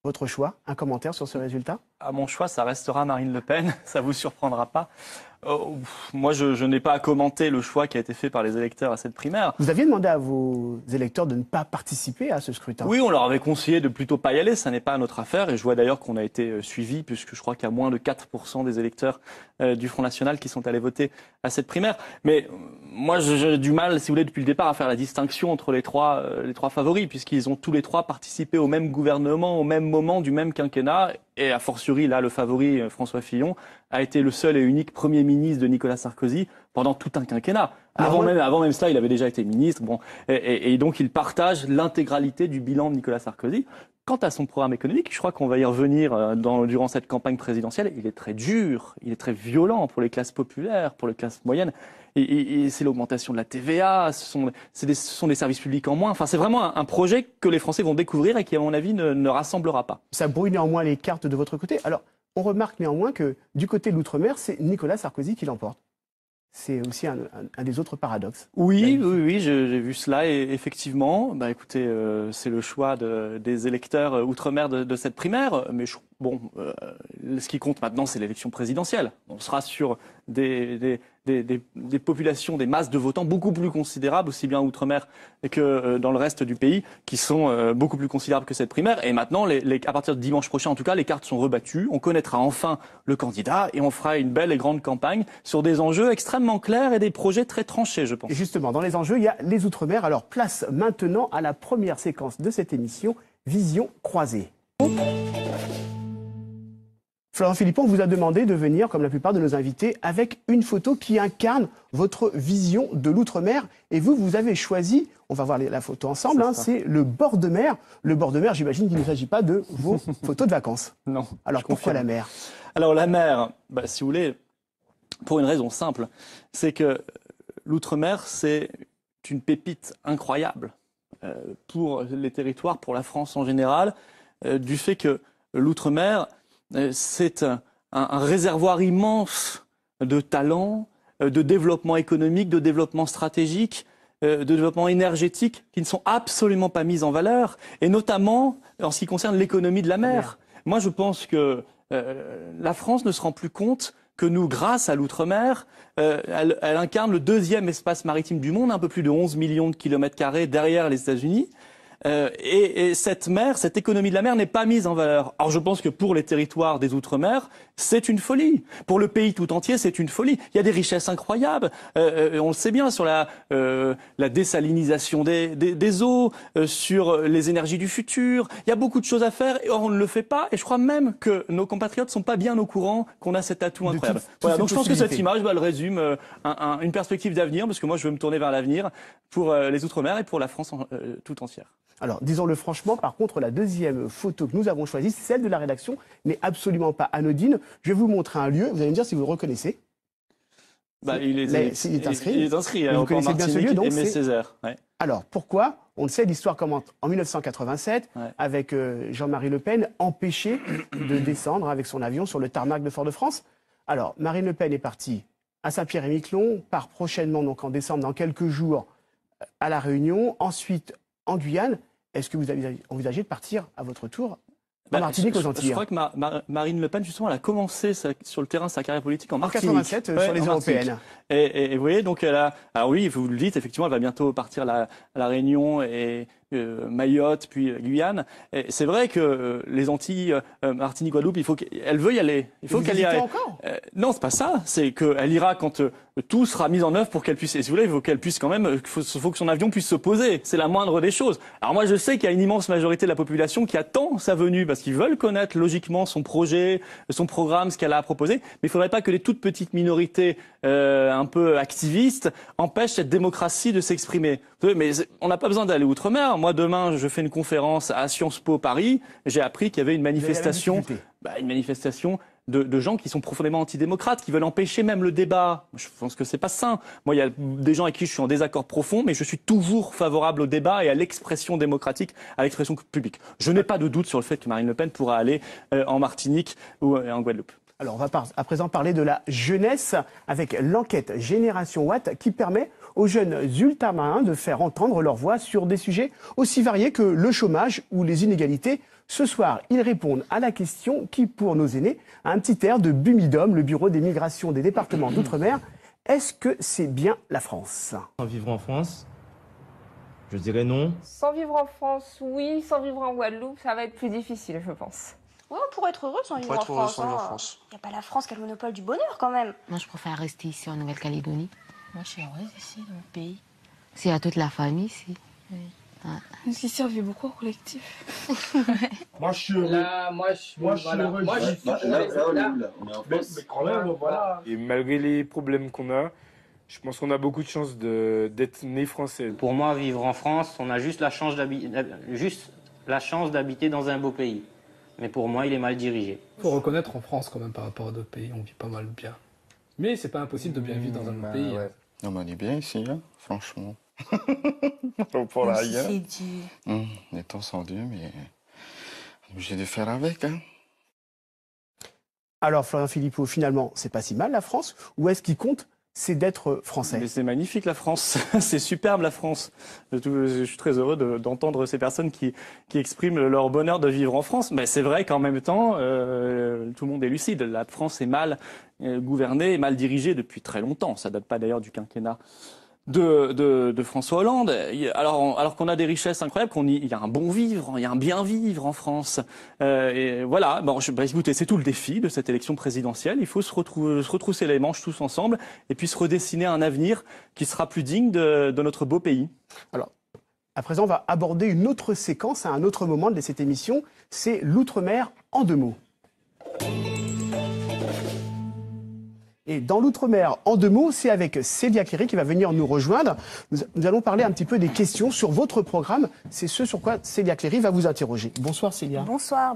Votre choix, un commentaire sur ce résultat? À mon choix, ça restera Marine Le Pen, ça vous surprendra pas. Moi, je n'ai pas à commenter le choix qui a été fait par les électeurs à cette primaire. Vous aviez demandé à vos électeurs de ne pas participer à ce scrutin. Oui, on leur avait conseillé de plutôt pas y aller, ça n'est pas notre affaire. Et je vois d'ailleurs qu'on a été suivis, puisque je crois qu'il y a moins de 4% des électeurs du Front National qui sont allés voter à cette primaire. Mais moi, j'ai du mal, si vous voulez, depuis le départ, à faire la distinction entre les trois favoris, puisqu'ils ont tous les trois participé au même gouvernement, au même moment du même quinquennat. Et a fortiori, là, le favori, François Fillon, a été le seul et unique Premier ministre de Nicolas Sarkozy pendant tout un quinquennat. Avant même cela, il avait déjà été ministre. Bon, et donc, il partage l'intégralité du bilan de Nicolas Sarkozy. Quant à son programme économique, je crois qu'on va y revenir durant cette campagne présidentielle. Il est très dur, il est très violent pour les classes populaires, pour les classes moyennes. Et c'est l'augmentation de la TVA, ce sont des services publics en moins. Enfin, c'est vraiment un projet que les Français vont découvrir et qui, à mon avis, ne rassemblera pas. Ça brouille néanmoins les cartes de votre côté. Alors, on remarque néanmoins que du côté de l'Outre-mer, c'est Nicolas Sarkozy qui l'emporte. C'est aussi un des autres paradoxes. Oui, j'ai vu cela et effectivement, bah écoutez, c'est le choix des électeurs outre-mer de cette primaire. Mais ce qui compte maintenant, c'est l'élection présidentielle. On sera sur des populations, des masses de votants beaucoup plus considérables, aussi bien outre-mer que dans le reste du pays, qui sont beaucoup plus considérables que cette primaire. Et maintenant, à partir de dimanche prochain, en tout cas, les cartes sont rebattues. On connaîtra enfin le candidat et on fera une belle et grande campagne sur des enjeux extrêmement clairs et des projets très tranchés, je pense. Et justement, dans les enjeux, il y a les Outre-mer. Alors, place maintenant à la première séquence de cette émission, Vision croisée. Florent Philippon vous a demandé de venir, comme la plupart de nos invités, avec une photo qui incarne votre vision de l'outre-mer. Et vous avez choisi, on va voir la photo ensemble, c'est le bord de mer. Le bord de mer, j'imagine qu'il ne s'agit pas de vos photos de vacances. Non. Alors pourquoi la mer? Alors la mer, si vous voulez, pour une raison simple, c'est que l'outre-mer, c'est une pépite incroyable pour les territoires, pour la France en général, du fait que l'outre-mer, c'est un réservoir immense de talents, de développement économique, de développement stratégique, de développement énergétique qui ne sont absolument pas mis en valeur, et notamment en ce qui concerne l'économie de la mer. Moi, je pense que la France ne se rend plus compte que nous, grâce à l'outre-mer, elle incarne le deuxième espace maritime du monde, un peu plus de 11 millions de kilomètres carrés derrière les États-Unis. Et cette mer, cette économie de la mer n'est pas mise en valeur. Alors je pense que pour les territoires des Outre-mer, c'est une folie. Pour le pays tout entier, c'est une folie. Il y a des richesses incroyables. On le sait bien sur la désalinisation des eaux, sur les énergies du futur. Il y a beaucoup de choses à faire et on ne le fait pas. Et je crois même que nos compatriotes sont pas bien au courant qu'on a cet atout incroyable. Voilà, donc je pense que cette image, elle résume une perspective d'avenir, parce que moi je veux me tourner vers l'avenir pour les Outre-mer et pour la France tout entière. Alors, disons-le franchement, par contre, la deuxième photo que nous avons choisie, celle de la rédaction, n'est absolument pas anodine. Je vais vous montrer un lieu, vous allez me dire si vous le reconnaissez. Il est inscrit. Il est inscrit. Vous connaissez bien ce lieu, donc c'est Césaire. Ouais. Alors, pourquoi? On le sait, l'histoire commence en 1987, avec Jean-Marie Le Pen empêché de descendre avec son avion sur le tarmac de Fort-de-France. Alors, Marine Le Pen est partie à Saint-Pierre-et-Miquelon, part prochainement, donc en décembre, dans quelques jours, à La Réunion, ensuite en Guyane. Est-ce que vous avez envisagé de partir à votre tour en Martinique, aux Antilles? Je crois que Marine Le Pen, justement, elle a commencé sur le terrain sa carrière politique en Martinique. En 87, sur les européennes. Et vous voyez, donc alors oui, vous le dites, effectivement, elle va bientôt partir à la Réunion et Mayotte, puis Guyane. C'est vrai que les Antilles, Martinique, Guadeloupe, elle veut y aller. Il faut qu'elle y aille. Non, c'est pas ça. C'est qu'elle ira quand tout sera mis en œuvre pour qu'elle puisse. Et si vous voulez, il faut qu'elle puisse quand même. Il faut que son avion puisse se poser. C'est la moindre des choses. Alors moi, je sais qu'il y a une immense majorité de la population qui attend sa venue parce qu'ils veulent connaître logiquement son projet, son programme, ce qu'elle a à proposer. Mais il faudrait pas que les toutes petites minorités un peu activistes empêchent cette démocratie de s'exprimer. Mais on n'a pas besoin d'aller outre-mer. Moi, demain, je fais une conférence à Sciences Po Paris. J'ai appris qu'il y avait une manifestation de gens qui sont profondément antidémocrates, qui veulent empêcher même le débat. Je pense que c'est pas sain. Moi, il y a des gens avec qui je suis en désaccord profond, mais je suis toujours favorable au débat et à l'expression démocratique, à l'expression publique. Je n'ai pas de doute sur le fait que Marine Le Pen pourra aller en Martinique ou en Guadeloupe. Alors, on va à présent parler de la jeunesse avec l'enquête Génération Watt qui permet aux jeunes ultramarins de faire entendre leur voix sur des sujets aussi variés que le chômage ou les inégalités Ce soir, ils répondent à la question qui, pour nos aînés, a un petit air de Bumidum, le Bureau des migrations des départements d'outre-mer. Est-ce que c'est bien la France? Sans vivre en France, je dirais non. Sans vivre en France, oui. Sans vivre en Guadeloupe, ça va être plus difficile, je pense. Ouais, on pourrait être heureux sans vivre en France. Il n'y a pas la France qui a le monopole du bonheur, quand même. Moi, je préfère rester ici en Nouvelle-Calédonie. Moi, je suis heureuse ici, dans mon pays. C'est à toute la famille ici. Oui. Ouais. Parce qu'ici, on vit beaucoup en collectif. Moi, je suis heureux. Là, moi, je suis heureux. Moi, je suis heureux. Mais quand même, voilà. Et malgré les problèmes qu'on a, je pense qu'on a beaucoup de chance d'être né français. Pour moi, vivre en France, on a juste la chance d'habiter dans un beau pays. Mais pour moi, il est mal dirigé. Il faut reconnaître en France quand même par rapport à d'autres pays, on vit pas mal bien. Mais c'est pas impossible de bien vivre dans un autre pays. Ouais. Non, mais on est bien ici, hein, franchement. Pour la c'est dur. Les temps sont durs, mais on est obligé de faire avec. Hein. Alors, Florian Philippot, finalement, c'est pas si mal la France? Ou est-ce qu'il compte, c'est d'être français? Mais c'est magnifique la France, c'est superbe la France. Je suis très heureux d'entendre ces personnes qui expriment leur bonheur de vivre en France. Mais c'est vrai qu'en même temps, tout le monde est lucide. La France est mal gouvernée et mal dirigée depuis très longtemps. Ça date pas d'ailleurs du quinquennat de François Hollande. Alors qu'on a des richesses incroyables, il y a un bon vivre, il y a un bien vivre en France. Et voilà. Bon, écoutez, c'est tout le défi de cette élection présidentielle. Il faut se retrousser les manches tous ensemble et puis se redessiner un avenir qui sera plus digne de notre beau pays. Alors, à présent, on va aborder une autre séquence à un autre moment de cette émission. C'est l'outre-mer en 2 mots. Et dans l'outre-mer, en 2 mots, c'est avec Célia Cléry qui va venir nous rejoindre. Nous allons parler un petit peu des questions sur votre programme. C'est ce sur quoi Célia Cléry va vous interroger. Bonsoir Célia. Bonsoir.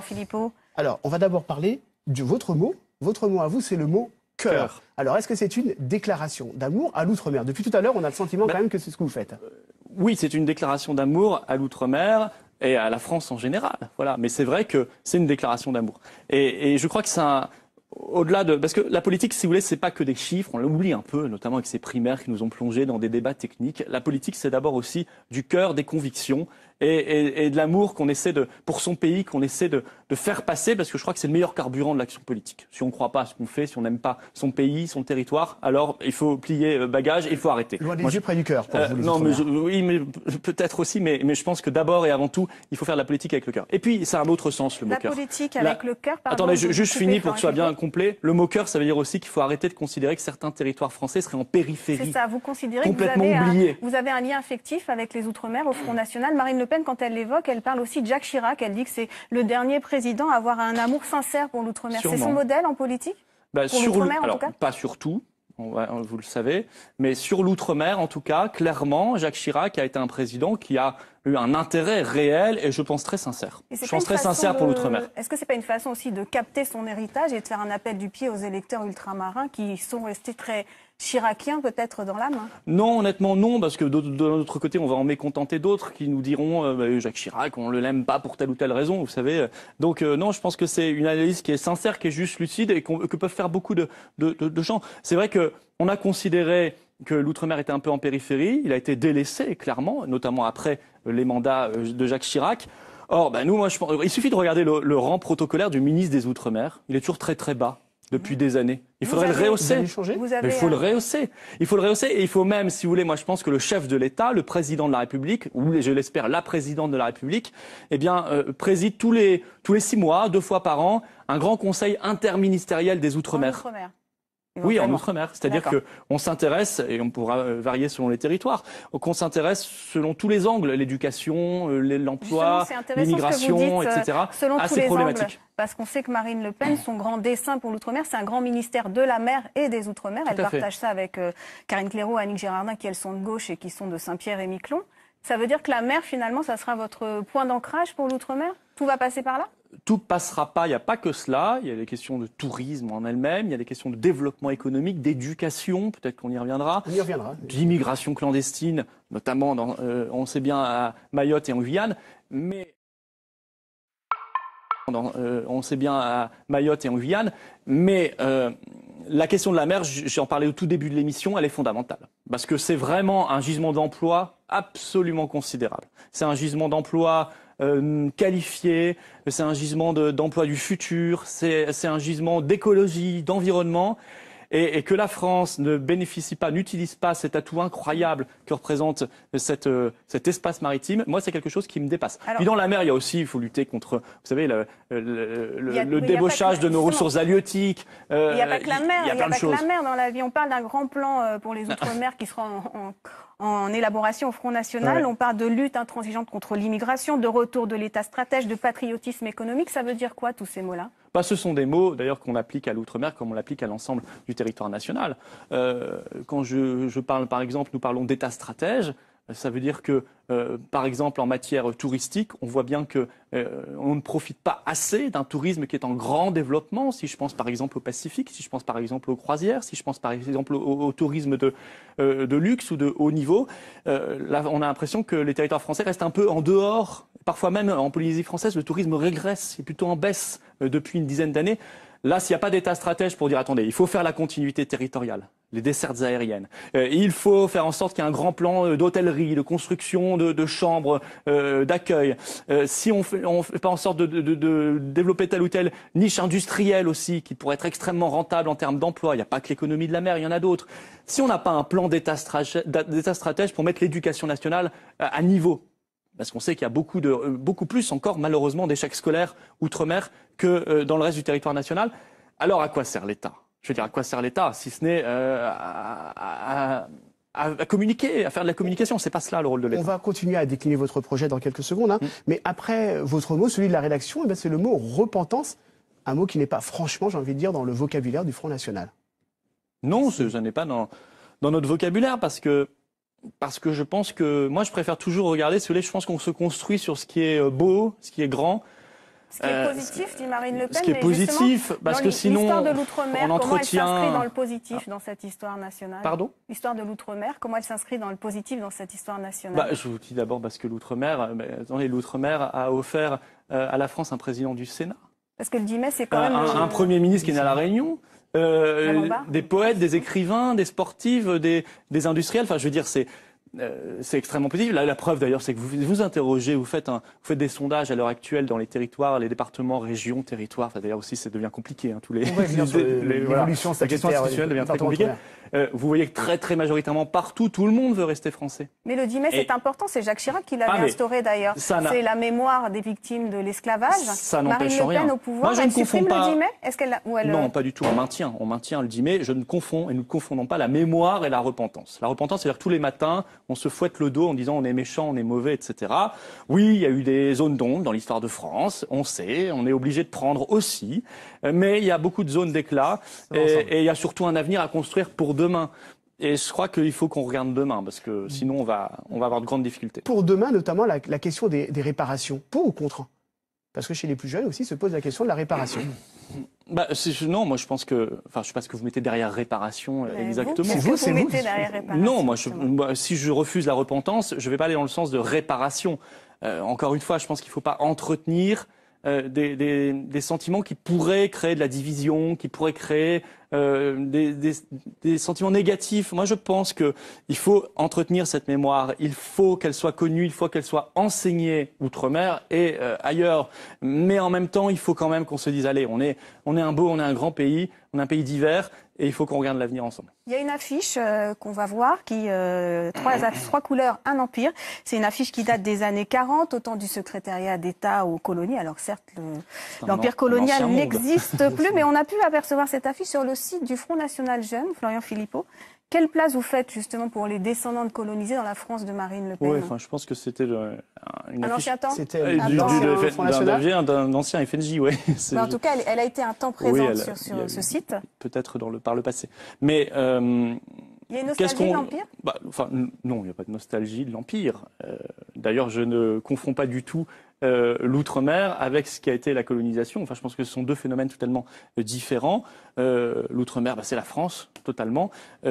Philippot. Alors, on va d'abord parler de votre mot. Votre mot à vous, c'est le mot cœur. Alors, est-ce que c'est une déclaration d'amour à l'outre-mer? Depuis tout à l'heure, on a le sentiment quand même que c'est ce que vous faites. Oui, c'est une déclaration d'amour à l'outre-mer et à la France en général. Voilà. Mais c'est vrai que c'est une déclaration d'amour. Et je crois que c'est au-delà de... Parce que la politique, si vous voulez, c'est pas que des chiffres, on l'oublie un peu, notamment avec ces primaires qui nous ont plongés dans des débats techniques. La politique, c'est d'abord aussi du cœur, des convictions et de l'amour qu'on essaie pour son pays, qu'on essaie de faire passer, parce que je crois que c'est le meilleur carburant de l'action politique. Si on ne croit pas à ce qu'on fait, si on n'aime pas son pays, son territoire, alors il faut plier bagage et il faut arrêter. Loin des yeux près du cœur, pour vous, non, oui, mais peut-être aussi, mais je pense que d'abord et avant tout, il faut faire de la politique avec le cœur. Et puis, c'est un autre sens, le mot cœur. La politique avec le cœur, pardon. Attendez, juste finis pour que ce soit bien complet. Le mot cœur, ça veut dire aussi qu'il faut arrêter de considérer que certains territoires français seraient en périphérie. C'est ça, vous considérez complètement que vous avez un lien affectif avec les Outre-mer au Front National. Marine Le Pen, quand elle l'évoque, elle parle aussi de Jacques Chirac. Elle dit que c'est le dernier président à avoir un amour sincère pour l'Outre-mer. C'est son modèle en politique? Pour l'Outre-mer, en tout cas? Pas sur tout. Vous le savez, mais sur l'outre-mer, en tout cas, clairement, Jacques Chirac a été un président qui a eu un intérêt réel et je pense très sincère. Je pense très sincère pour l'outre-mer. Est-ce que c'est pas une façon aussi de capter son héritage et de faire un appel du pied aux électeurs ultramarins qui sont restés très chiraciens peut-être dans l'âme? Non, honnêtement non, parce que de notre côté, on va en mécontenter d'autres qui nous diront Jacques Chirac, on ne l'aime pas pour telle ou telle raison, vous savez. Donc non, je pense que c'est une analyse qui est sincère, qui est juste lucide et que peuvent faire beaucoup de gens. C'est vrai qu'on a considéré que l'outre-mer était un peu en périphérie, il a été délaissé clairement, notamment après les mandats de Jacques Chirac. Or, il suffit de regarder le rang protocolaire du ministre des Outre-mer, il est toujours très très bas depuis des années. Il faudrait le rehausser. Il faut le rehausser. Il faut le rehausser et il faut même, si vous voulez, moi je pense que le chef de l'État, le président de la République, ou je l'espère la présidente de la République, préside tous les 6 mois, 2 fois par an, un grand conseil interministériel des Outre-mer. Oui, en Outre-mer. C'est-à-dire qu'on s'intéresse, et on pourra varier selon les territoires, qu'on s'intéresse selon tous les angles, l'éducation, l'emploi, l'immigration, etc., à ces problématiques. Parce qu'on sait que Marine Le Pen, son grand dessein pour l'Outre-mer, c'est un grand ministère de la mer et des Outre-mer. Elle partage ça avec Karine Claireau, Annick Girardin, qui elles sont de gauche et qui sont de Saint-Pierre et Miquelon. Ça veut dire que la mer, finalement, ça sera votre point d'ancrage pour l'Outre-mer? Tout va passer par là? Tout passera pas, il n'y a pas que cela, il y a des questions de tourisme en elle-même, il y a des questions de développement économique, d'éducation, peut-être qu'on y reviendra. On y reviendra. D'immigration clandestine, notamment, on sait bien, à Mayotte et en Guyane, mais... on sait bien à Mayotte et en Guyane, mais la question de la mer, j'en parlais au tout début de l'émission, elle est fondamentale. Parce que c'est vraiment un gisement d'emploi absolument considérable. C'est un gisement d'emploi qualifié, c'est un gisement d'emploi du futur, c'est un gisement d'écologie, d'environnement. Et que la France ne bénéficie pas, n'utilise pas cet atout incroyable que représente cet espace maritime, moi, c'est quelque chose qui me dépasse. Alors, puis dans la mer, il y a aussi, il faut lutter contre, vous savez, le débauchage de nos ressources halieutiques. Il n'y a pas que la mer, il n'y a pas que la mer dans la vie. On parle d'un grand plan pour les Outre-mer qui sera en élaboration au Front National. Ouais. On parle de lutte intransigeante contre l'immigration, de retour de l'État stratège, de patriotisme économique. Ça veut dire quoi, tous ces mots-là ? Ce sont des mots, d'ailleurs, qu'on applique à l'outre-mer comme on l'applique à l'ensemble du territoire national. Quand je parle, par exemple, nous parlons d'État stratège, ça veut dire que, par exemple, en matière touristique, on voit bien que on ne profite pas assez d'un tourisme qui est en grand développement. Si je pense, par exemple, au Pacifique, si je pense, par exemple, aux croisières, si je pense, par exemple, au tourisme de luxe ou de haut niveau, là, on a l'impression que les territoires français restent un peu en dehors. Parfois même, en Polynésie française, le tourisme régresse, est plutôt en baisse depuis une dizaine d'années. Là, s'il n'y a pas d'État stratège pour dire, attendez, il faut faire la continuité territoriale, les dessertes aériennes. Il faut faire en sorte qu'il y ait un grand plan d'hôtellerie, de construction de chambres d'accueil. Si on fait pas en sorte de développer telle ou telle niche industrielle aussi, qui pourrait être extrêmement rentable en termes d'emploi, il n'y a pas que l'économie de la mer, il y en a d'autres. Si on n'a pas un plan d'État stratège pour mettre l'éducation nationale à niveau, parce qu'on sait qu'il y a beaucoup plus encore, malheureusement, d'échecs scolaires outre-mer que dans le reste du territoire national. Alors, à quoi sert l'État ? Je veux dire, à quoi sert l'État, si ce n'est à communiquer, à faire de la communication. C'est pas cela le rôle de l'État. On va continuer à décliner votre projet dans quelques secondes. Hein. Mais après votre mot, celui de la rédaction, eh bien, c'est le mot repentance. Un mot qui n'est pas, franchement, j'ai envie de dire, dans le vocabulaire du Front National. Non, ça n'est pas dans notre vocabulaire parce que je pense que, moi je préfère toujours regarder, si vous voulez, je pense qu'on se construit sur ce qui est beau, ce qui est grand. Ce qui est positif, dit Marine Le Pen. Ce qui est positif, parce que sinon, l'histoire de l'outre-mer, on comment elle entretient... s'inscrit dans le positif dans cette histoire nationale ? Pardon ? L'histoire de l'outre-mer, comment elle s'inscrit dans le positif dans cette histoire nationale ? Je vous dis d'abord parce que l'outre-mer a offert à la France un président du Sénat. Parce que le 10 mai, c'est quand même... un Premier ministre qui est né à La Réunion. Des poètes, des écrivains, des sportifs, des industriels. Enfin, je veux dire, c'est extrêmement positif. La preuve d'ailleurs, c'est que vous interrogez, vous faites des sondages à l'heure actuelle dans les territoires, les départements, régions, territoires. Enfin, d'ailleurs aussi, ça devient compliqué. Hein, tous les l'évolution la question institutionnelle devient très compliquée. Vous voyez que très majoritairement partout, tout le monde veut rester français. Mais le 10 mai, c'est important. C'est Jacques Chirac qui l'avait instauré d'ailleurs. C'est la mémoire des victimes de l'esclavage. Ça n'empêche rien. Marine Le Pen au pouvoir, moi, je elle ne confonds supprime pas... le 10 mai Non, pas du tout. On maintient le 10 mai. Je ne confonds et nous ne confondons pas la mémoire et la repentance. La repentance, c'est-à-dire tous les matins, on se fouette le dos en disant on est méchant, on est mauvais, etc. Oui, il y a eu des zones d'ombre dans l'histoire de France. On sait, on est obligé de prendre aussi. Mais il y a beaucoup de zones d'éclat et il y a surtout un avenir à construire pour demain. Et je crois qu'il faut qu'on regarde demain, parce que sinon on va avoir de grandes difficultés. Pour demain, notamment la question des réparations, pour ou contre ? Parce que chez les plus jeunes aussi se pose la question de la réparation. Non, moi je pense que... Enfin, je sais pas ce que vous mettez derrière réparation exactement. Vous mettez derrière réparation. Non, moi, si je refuse la repentance, je vais pas aller dans le sens de réparation. Encore une fois, je pense qu'il faut pas entretenir des sentiments qui pourraient créer de la division, qui pourraient créer des sentiments négatifs. Moi, je pense qu'il faut entretenir cette mémoire. Il faut qu'elle soit connue, il faut qu'elle soit enseignée outre-mer et ailleurs. Mais en même temps, il faut quand même qu'on se dise, allez, on est un grand pays, on est un pays divers, et il faut qu'on regarde l'avenir ensemble. Il y a une affiche qu'on va voir qui trois couleurs, un empire. C'est une affiche qui date des années 40, au temps du secrétariat d'État aux colonies. Alors certes, l'empire colonial n'existe plus, mais on a pu apercevoir cette affiche sur le site du Front National Jeune, Florian Philippot. Quelle place vous faites justement pour les descendants de colonisés dans la France de Marine Le Pen ? Oui, je pense que c'était une affiche... ancien temps. C'était d'un ancien FNJ, oui. En tout cas, elle a été un temps présente sur ce site. Peut-être par le passé. Mais... il y a une nostalgie de l'Empire ? Non, il n'y a pas de nostalgie de l'Empire. D'ailleurs, je ne confonds pas du tout l'outre-mer avec ce qui a été la colonisation. Enfin, je pense que ce sont deux phénomènes totalement différents. L'outre-mer, c'est la France, totalement. Il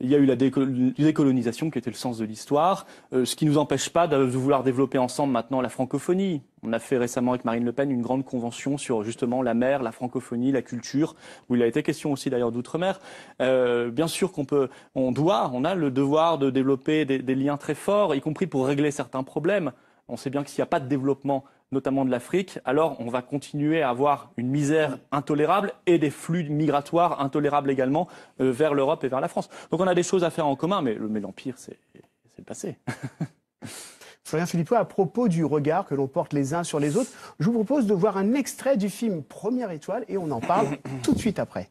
y a eu la décolonisation qui était le sens de l'histoire, ce qui ne nous empêche pas de vouloir développer ensemble maintenant la francophonie. On a fait récemment avec Marine Le Pen une grande convention sur justement la mer, la francophonie, la culture, où il a été question aussi d'ailleurs d'outre-mer. Bien sûr on a le devoir de développer des liens très forts, y compris pour régler certains problèmes. On sait bien que s'il n'y a pas de développement, notamment de l'Afrique, alors on va continuer à avoir une misère intolérable et des flux migratoires intolérables également vers l'Europe et vers la France. Donc on a des choses à faire en commun, mais l'Empire, c'est le passé. Florian Philippot, à propos du regard que l'on porte les uns sur les autres, je vous propose de voir un extrait du film Première étoile et on en parle tout de suite après.